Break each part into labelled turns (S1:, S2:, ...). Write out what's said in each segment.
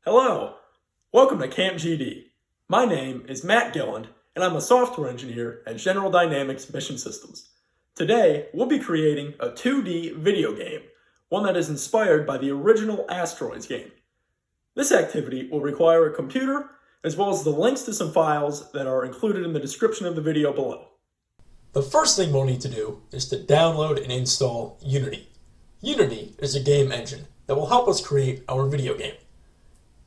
S1: Hello, welcome to Camp GD. My name is Matt Gilland, and I'm a software engineer at General Dynamics Mission Systems. Today, we'll be creating a 2D video game, one that is inspired by the original Asteroids game. This activity will require a computer, as well as the links to some files that are included in the description of the video below. The first thing we'll need to do is to download and install Unity. Unity is a game engine that will help us create our video game.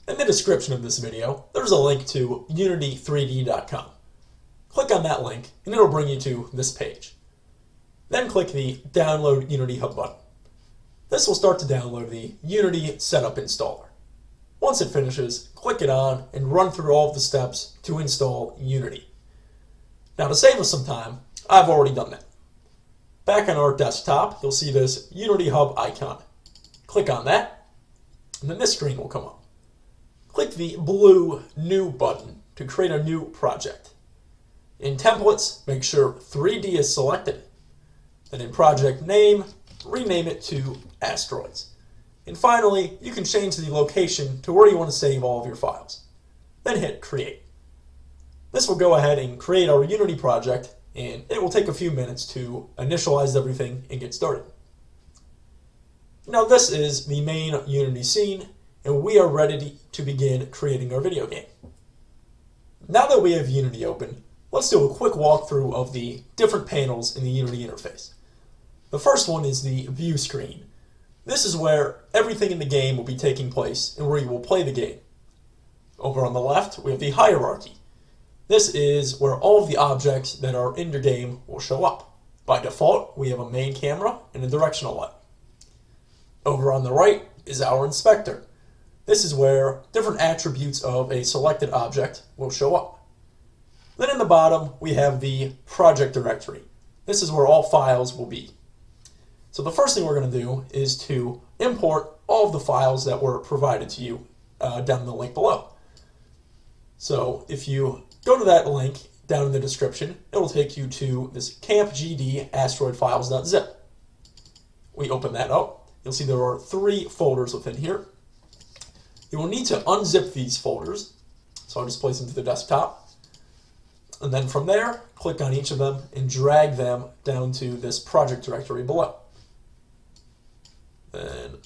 S1: In the description of this video, there's a link to unity3d.com. Click on that link and it'll bring you to this page. Then click the Download Unity Hub button. This will start to download the Unity Setup Installer. Once it finishes, click it on and run through all of the steps to install Unity. Now to save us some time, I've already done that. Back on our desktop, you'll see this Unity Hub icon. Click on that, and then this screen will come up. Click the blue New button to create a new project. In Templates, make sure 3D is selected. Then in Project Name, rename it to Asteroids. And finally, you can change the location to where you want to save all of your files. Then hit Create. This will go ahead and create our Unity project, and it will take a few minutes to initialize everything and get started. Now this is the main Unity scene, and we are ready to begin creating our video game. Now that we have Unity open, let's do a quick walkthrough of the different panels in the Unity interface. The first one is the View screen. This is where everything in the game will be taking place and where you will play the game. Over on the left, we have the Hierarchy. This is where all of the objects that are in your game will show up. By default, we have a main camera and a directional light. Over on the right is our Inspector. This is where different attributes of a selected object will show up. Then in the bottom, we have the project directory. This is where all files will be. So the first thing we're going to do is to import all of the files that were provided to you down in the link below. So if you go to that link down in the description, it will take you to this campgd asteroidfiles.zip. We open that up. You'll see there are 3 folders within here. You will need to unzip these folders, so I'll just place them to the desktop. And then from there, click on each of them and drag them down to this project directory below. Then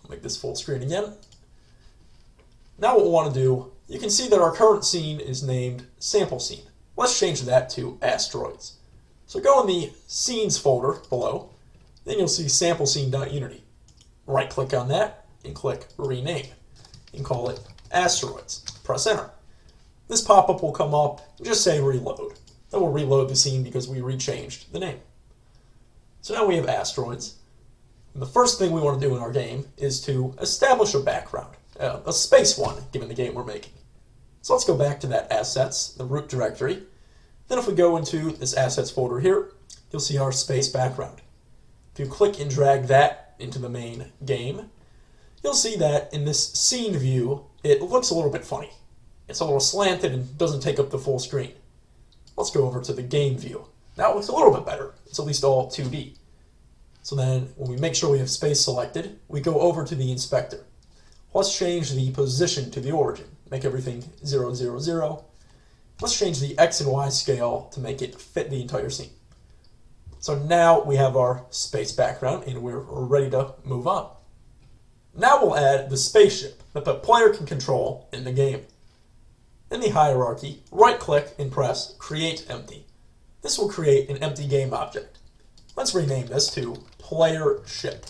S1: I'll make this full screen again. Now what we'll want to do, you can see that our current scene is named Sample Scene. Let's change that to Asteroids. So go in the Scenes folder below, then you'll see samplescene.unity. Right click on that and click Rename. And call it Asteroids. Press Enter. This pop-up will come up and just say Reload. Then we'll reload the scene because we rechanged the name. So now we have Asteroids. And the first thing we want to do in our game is to establish a background, a space one, given the game we're making. So let's go back to that Assets, the root directory. Then if we go into this Assets folder here, you'll see our space background. If you click and drag that into the main game, you'll see that in this scene view, it looks a little bit funny. It's a little slanted and doesn't take up the full screen. Let's go over to the game view. Now it looks a little bit better. It's at least all 2D. So then when we make sure we have space selected, we go over to the inspector. Let's change the position to the origin. Make everything 0, 0, 0. Let's change the X and Y scale to make it fit the entire scene. So now we have our space background and we're ready to move on. Now we'll add the spaceship that the player can control in the game. In the hierarchy, right-click and press Create Empty. This will create an empty game object. Let's rename this to Player Ship.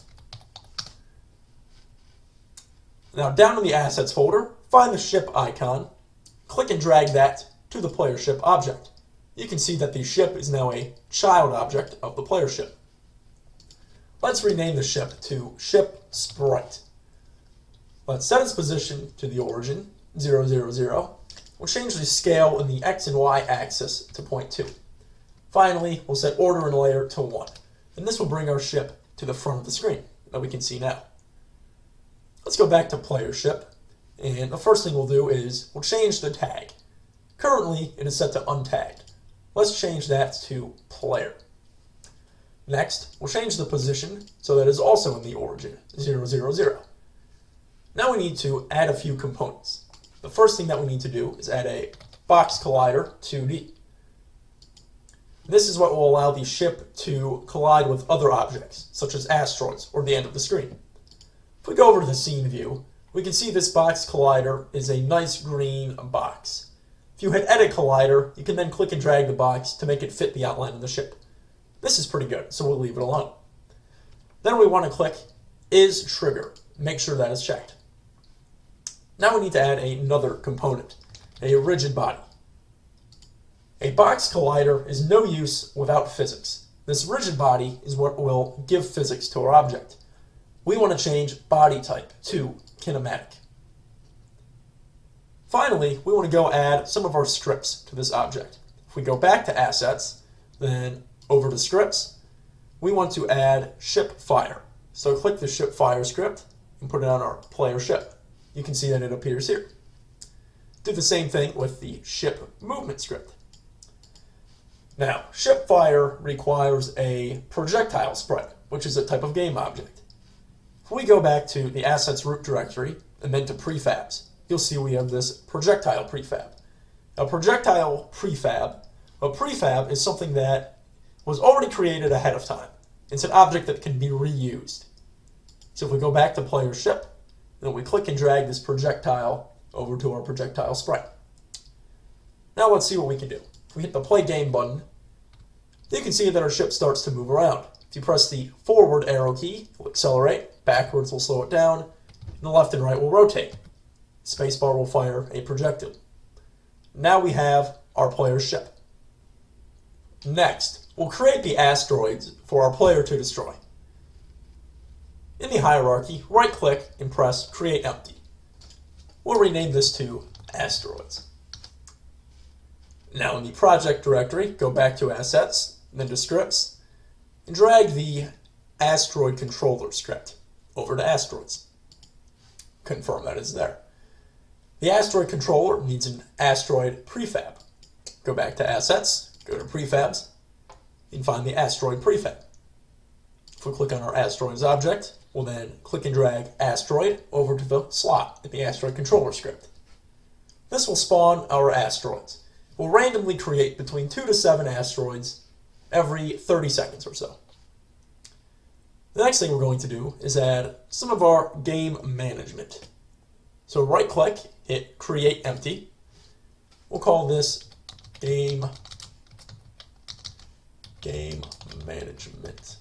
S1: Now down in the Assets folder, find the ship icon, click and drag that to the Player Ship object. You can see that the ship is now a child object of the player ship. Let's rename the ship to Ship Sprite. Let's set its position to the origin, 0, 0, 0. We'll change the scale in the X and Y axis to 0.2. Finally, we'll set order and layer to 1. And this will bring our ship to the front of the screen that we can see now. Let's go back to Player Ship. And the first thing we'll do is we'll change the tag. Currently, it is set to untagged. Let's change that to Player. Next, we'll change the position so that it's also in the origin, 0, 0, 0. Now we need to add a few components. The first thing that we need to do is add a box collider 2D. This is what will allow the ship to collide with other objects, such as asteroids, or the end of the screen. If we go over to the scene view, we can see this box collider is a nice green box. If you hit Edit Collider, you can then click and drag the box to make it fit the outline of the ship. This is pretty good, so we'll leave it alone. Then we want to click Is Trigger. Make sure that is checked. Now we need to add another component, a rigid body. A box collider is no use without physics. This rigid body is what will give physics to our object. We want to change body type to kinematic. Finally, we want to go add some of our scripts to this object. If we go back to Assets, then over to Scripts, we want to add Ship Fire. So click the Ship Fire script and put it on our player ship. You can see that it appears here. Do the same thing with the Ship Movement script. Now, Ship Fire requires a projectile sprite, which is a type of game object. If we go back to the Assets root directory and then to Prefabs, you'll see we have this projectile prefab. A projectile prefab, a prefab is something that was already created ahead of time. It's an object that can be reused. So if we go back to player ship, then we click and drag this projectile over to our projectile sprite. Now let's see what we can do. If we hit the play game button, you can see that our ship starts to move around. If you press the forward arrow key, it will accelerate, backwards will slow it down, and the left and right will rotate. Spacebar will fire a projectile. Now we have our player's ship. Next, we'll create the asteroids for our player to destroy. In the hierarchy, right-click and press Create Empty. We'll rename this to Asteroids. Now in the project directory, go back to Assets, then to Scripts, and drag the Asteroid Controller script over to Asteroids. Confirm that it's there. The Asteroid Controller needs an Asteroid Prefab. Go back to Assets, go to Prefabs, and find the Asteroid Prefab. If we click on our Asteroids object, we'll then click and drag Asteroid over to the slot in the Asteroid Controller script. This will spawn our asteroids. We'll randomly create between 2 to 7 asteroids every 30 seconds or so. The next thing we're going to do is add some of our game management. So right-click, hit Create Empty. We'll call this Game Management.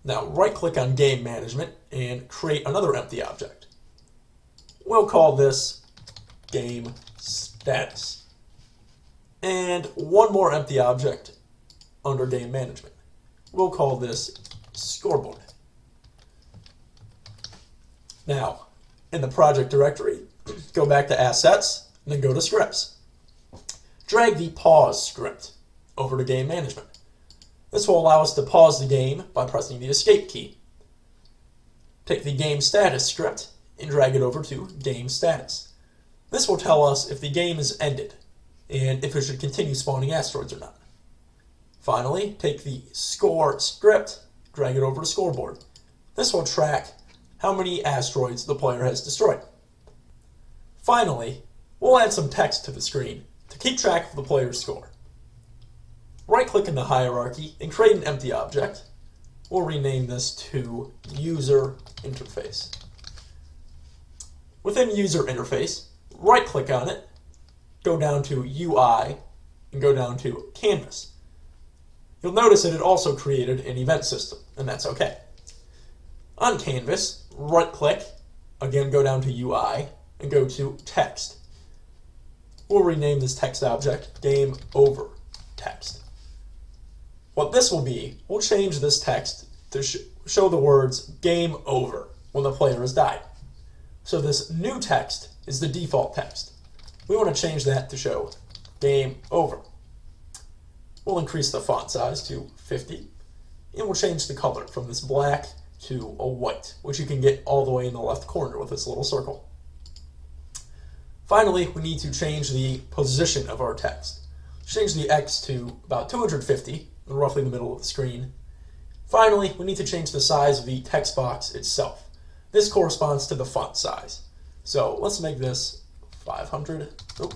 S1: Now right-click on Game Management and create another empty object. We'll call this Game Status. And one more empty object under Game Management. We'll call this Scoreboard. Now, in the project directory, go back to Assets, and then go to Scripts. Drag the Pause script over to Game Management. This will allow us to pause the game by pressing the Escape key. Take the Game Status script and drag it over to Game Status. This will tell us if the game is ended, and if it should continue spawning asteroids or not. Finally, take the Score script, drag it over to Scoreboard. This will track how many asteroids the player has destroyed. Finally, we'll add some text to the screen to keep track of the player's score. Right-click in the hierarchy and create an empty object. We'll rename this to User Interface. Within User Interface, right-click on it, go down to UI, and go down to Canvas. You'll notice that it also created an event system, and that's okay. On Canvas, right-click, again go down to UI, and go to Text. We'll rename this text object Game Over Text. What this will be, we'll change this text to show the words Game Over when the player has died. So this new text is the default text. We want to change that to show Game Over. We'll increase the font size to 50, and we'll change the color from this black to a white, which you can get all the way in the left corner with this little circle. Finally, we need to change the position of our text. Change the X to about 250, roughly the middle of the screen. Finally, we need to change the size of the text box itself. this corresponds to the font size. So let's make this 500. Then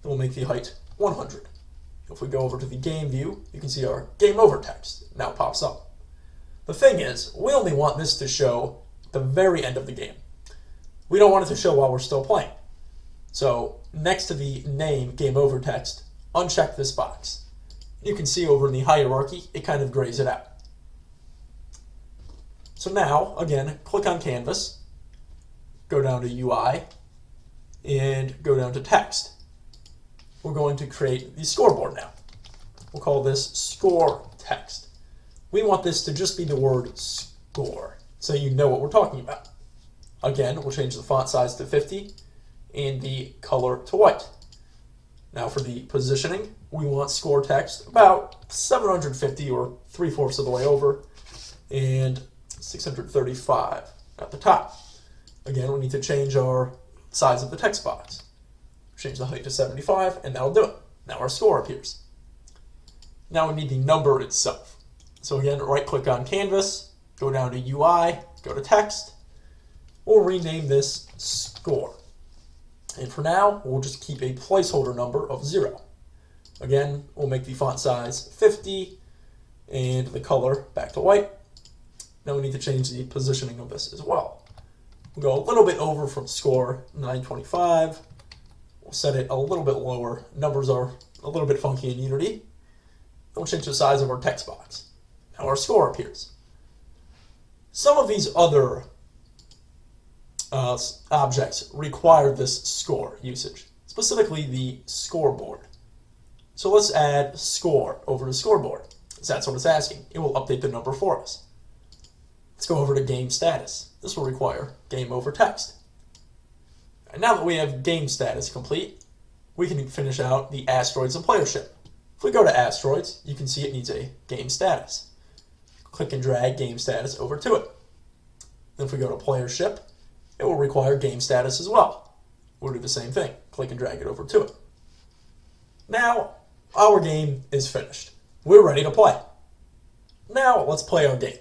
S1: we'll make the height 100. If we go over to the game view, you can see our game over text now pops up. The thing is, we only want this to show the very end of the game. We don't want it to show while we're still playing. So next to the name game over text, uncheck this box. You can see over in the hierarchy, it kind of grays it out. So now, again, click on Canvas, go down to UI, and go down to text. We're going to create the scoreboard now. We'll call this score text. We want this to just be the word score, so you know what we're talking about. Again, we'll change the font size to 50 and the color to white. Now for the positioning, we want score text about 750 or 3/4 of the way over, and 635 at the top. Again, we need to change our size of the text box. Change the height to 75, and that'll do it. Now our score appears. Now we need the number itself. So again, right-click on Canvas, go down to UI, go to Text. We'll rename this Score. And for now, we'll just keep a placeholder number of 0. Again, we'll make the font size 50, and the color back to white. Now we need to change the positioning of this as well. We'll go a little bit over from Score 925. We'll set it a little bit lower. Numbers are a little bit funky in Unity. And we'll change the size of our text box. Now our score appears. Some of these other objects require this score usage, specifically the scoreboard. So let's add score over to scoreboard. So that's what it's asking. It will update the number for us. Let's go over to game status. This will require game over text. And now that we have game status complete, we can finish out the asteroids and player ship. If we go to asteroids, you can see it needs a game status. Click and drag game status over to it. Then if we go to player ship, it will require game status as well. We'll do the same thing. Click and drag it over to it. Now, our game is finished. We're ready to play. Now, let's play our game.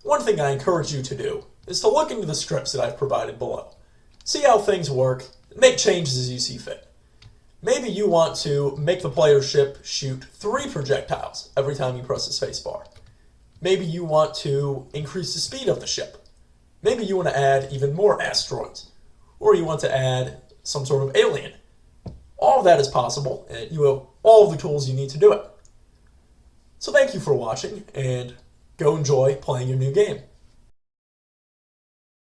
S1: One thing I encourage you to do is to look into the scripts that I've provided below. See how things work, and make changes as you see fit. Maybe you want to make the player ship shoot 3 projectiles every time you press the spacebar. Maybe you want to increase the speed of the ship. Maybe you want to add even more asteroids. Or you want to add some sort of alien. All of that is possible, and you have all of the tools you need to do it. So thank you for watching, and go enjoy playing your new game.